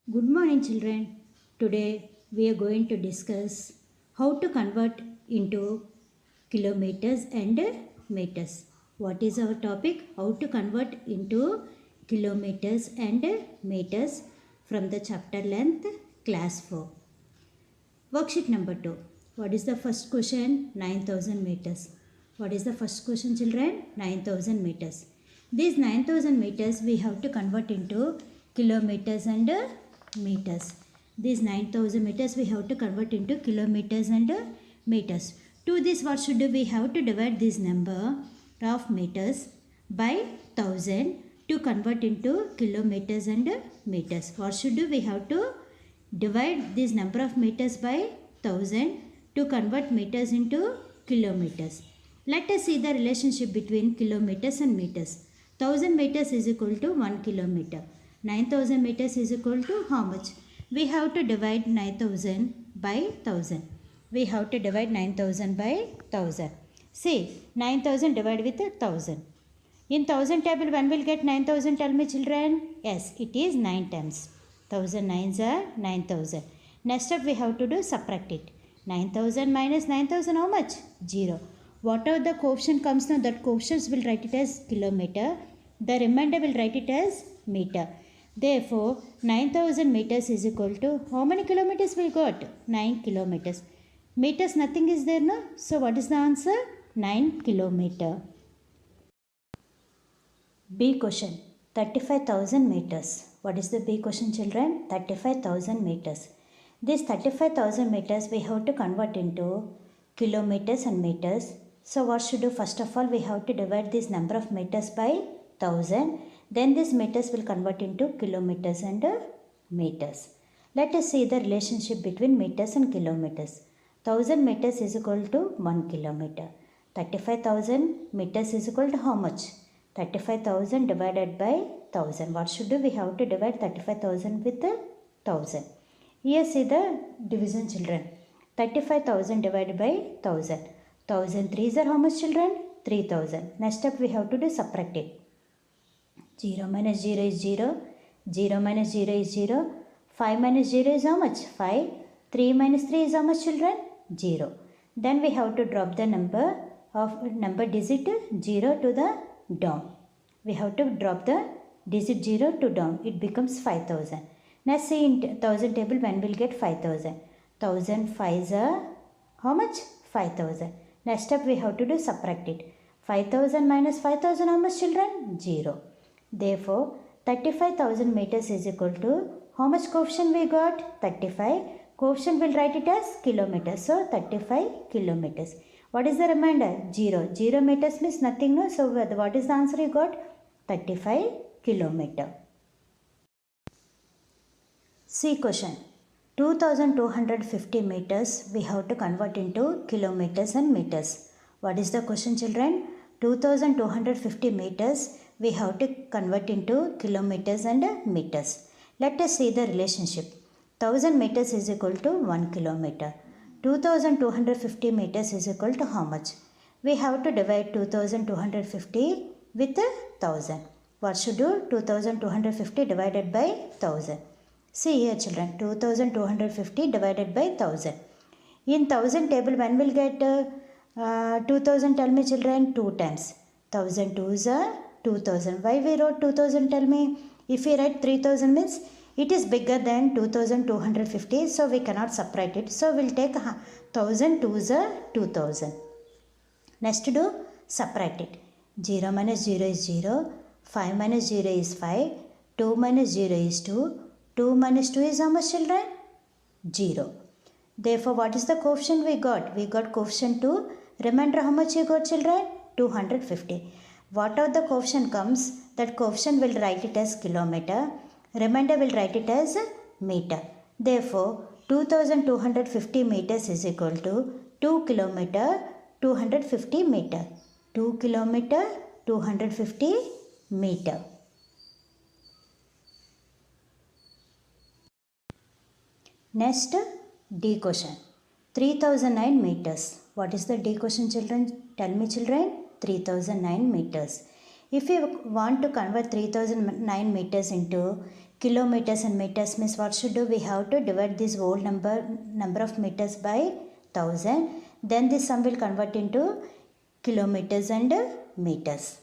Good morning, children. Today we are going to discuss how to convert into kilometers and meters. What is our topic? How to convert into kilometers and meters from the chapter length class 4. Worksheet number 2. What is the first question? 9,000 meters. What is the first question, children? 9,000 meters. These 9,000 meters we have to convert into kilometers and meters. These 9,000 meters we have to convert into kilometers and meters. To this, what should we have to divide this number of meters by 1000 to convert into kilometers and meters. What should we have to divide this number of meters by 1000 to convert meters into kilometers. Let us see the relationship between kilometers and meters. 1000 meters is equal to 1 kilometer. 9000 meters is equal to how much? We have to divide 9000 by 1000. We have to divide 9000 by 1000. See, 9000 divided with 1000. In 1000 table, when will get 9000? Tell me, children. Yes, it is 9 times. 1000 nines are 9000. Next up we have to do subtract it. 9000 minus 9000 how much? 0. Whatever the coefficient comes now, that coefficients will write it as kilometer. The remainder will write it as meter. Therefore 9000 meters is equal to how many kilometers we got? 9 kilometers. Meters nothing is there no? So what is the answer? 9 kilometer. B question. 35,000 meters. What is the B question, children? 35,000 meters. This 35,000 meters we have to convert into kilometers and meters. So what should do? First of all, we have to divide this number of meters by 1000. Then this meters will convert into kilometers and meters. Let us see the relationship between meters and kilometers. 1000 meters is equal to 1 kilometer. 35,000 meters is equal to how much? 35,000 divided by 1000. What should do? We have to divide 35,000 with 1000. Here see the division, children. 35,000 divided by 1000. 1000 threes are how much, children? 3000. Next up we have to do subtract it. 0 minus 0 is 0. 0 minus 0 is 0. 5 minus 0 is how much? 5. 3 minus 3 is how much, children? 0. Then we have to drop the number digit 0 to the down. We have to drop the digit 0 to down. It becomes 5000. Now see in 1000 table when we'll get 5000. 1000 5s are how much? 5000. Next step we have to do subtract it. 5000 minus 5000 how much, children? 0. Therefore 35,000 meters is equal to how much coefficient we got? 35. Coefficient will write it as kilometers. So 35 kilometers. What is the remainder? 0. 0 meters means nothing. No? So what is the answer you got? 35 kilometer. C question. 2250 meters we have to convert into kilometers and meters. What is the question, children? 2250 meters we have to convert into kilometers and meters. Let us see the relationship. 1000 meters is equal to 1 kilometer. 2250 meters is equal to how much? We have to divide 2250 with 1000. What should do? 2250 divided by 1000. See here, children. 2250 divided by 1000. In 1000 table, when will get 2000? Tell me, children. 2 times. 1000 2s are 2000. Why we wrote 2000? Tell me. If we write 3000 means it is bigger than 2250, so we cannot separate it. So we'll take 1000 2s are 2000. Next to do subtract it. 0 minus 0 is 0. 5 minus 0 is 5. 2 minus 0 is 2. 2 minus 2 is how much, children? 0. Therefore, what is the coefficient we got? We got coefficient 2. Remember how much you got, children? 250. Whatever the coefficient comes, that coefficient will write it as kilometer. Remainder will write it as meter. Therefore, 2250 meters is equal to 2 kilometer 250 meter. 2 kilometer 250 meter. Next, D question. 3009 meters. What is the D question, children? Tell me, children. 3009 meters. If you want to convert 3009 meters into kilometers and meters means what should do? We have to divide this whole number of meters by 1000. Then this sum will convert into kilometers and meters.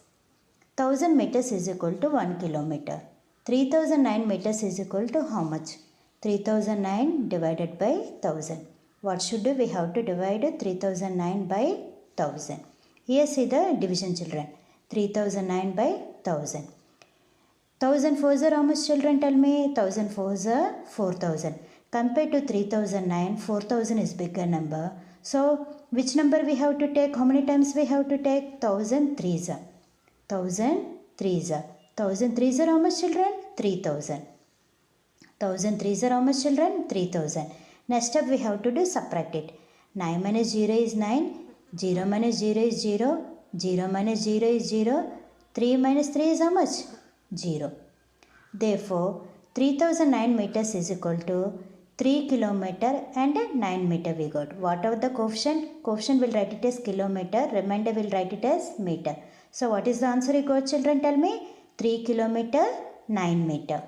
1000 meters is equal to 1 kilometer. 3009 meters is equal to how much? 3009 divided by 1000. What should do? We have to divide 3009 by 1000. Here see the division, children. 3009 by 1000. 1000 fours are how much, children? Tell me. 1000 fours are 4000. Compared to 3009, 4000 is bigger number. So which number we have to take? How many times we have to take? 1000 threes. 1000 threes. 1000 threes are how much, children? 3000. 1000 threes are how much, children? 3000. Next step we have to do subtract it. 9 minus 0 is 9. 0 minus 0 is 0. 0 minus 0 is 0. 3 minus 3 is how much? 0. Therefore, 3009 meters is equal to 3 kilometer and 9 meter we got. Whatever the coefficient? Coefficient will write it as kilometer. Remainder will write it as meter. So what is the answer you got, children? Tell me. 3 kilometer, 9 meter.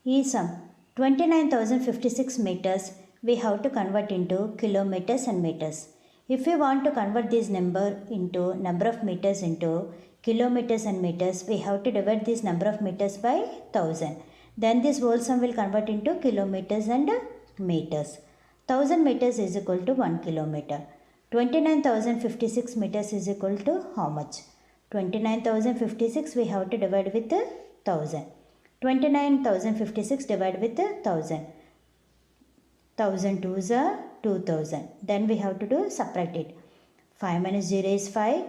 Is sum 29,056 meters. We have to convert into kilometers and meters. If we want to convert this number into number of meters into kilometers and meters, we have to divide this number of meters by 1000. Then this whole sum will convert into kilometers and meters. 1000 meters is equal to 1 kilometer. 29,056 meters is equal to how much? 29,056 we have to divide with 1000. 29,056 divided with 1000. 1000 twos are 2000. Then we have to do subtract it. 5 minus 0 is 5.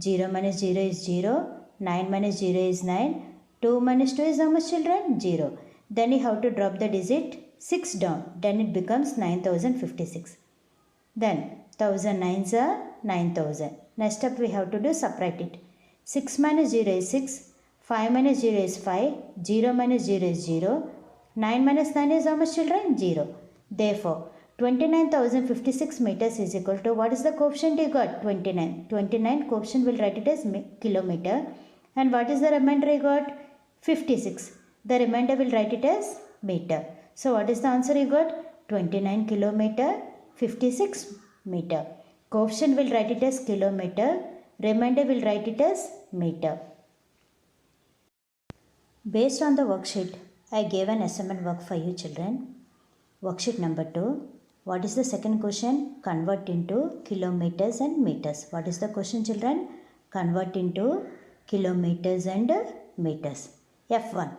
0 minus 0 is 0. 9 minus 0 is 9. 2 minus 2 is how much, children? 0. Then you have to drop the digit 6 down. Then it becomes 9056. Then 1000 nines are 9000. Next step we have to do subtract it. 6 minus 0 is 6. 5 minus 0 is 5. 0 minus 0 is 0. 9 minus 9 is how much, children? 0. Therefore, 29,056 meters is equal to, what is the coefficient you got? 29. 29 coefficient will write it as kilometer. And what is the remainder you got? 56. The remainder will write it as meter. So what is the answer you got? 29 kilometer, 56 meter. Coefficient will write it as kilometer. Remainder will write it as meter. Based on the worksheet, I gave an assignment work for you, children. Worksheet number 2. What is the second question? Convert into kilometers and meters. What is the question, children? Convert into kilometers and meters. F1.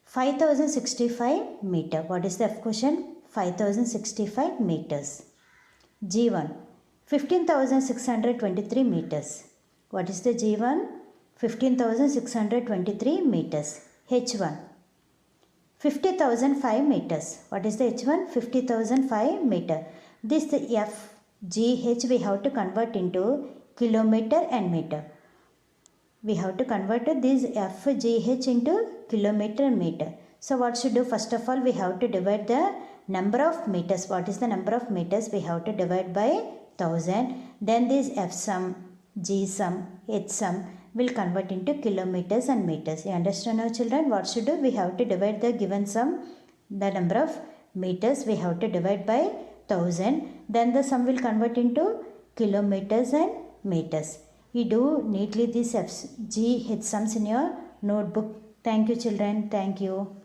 5065 meter. What is the F question? 5065 meters. G1. 15,623 meters. What is the G1? 15,623 meters. H1. 50,005 meters. What is the H1? 50,005 meter. This F, G, H we have to convert into kilometer and meter. We have to convert this F, G, H into kilometer and meter. So what should do? First of all, we have to divide the number of meters. What is the number of meters? We have to divide by 1000. Then this F sum, G sum, H sum will convert into kilometers and meters. You understand now, children? What should do? We have to divide the given sum, the number of meters we have to divide by 1000. Then the sum will convert into kilometers and meters. You do neatly these F, G, H sums in your notebook. Thank you, children. Thank you.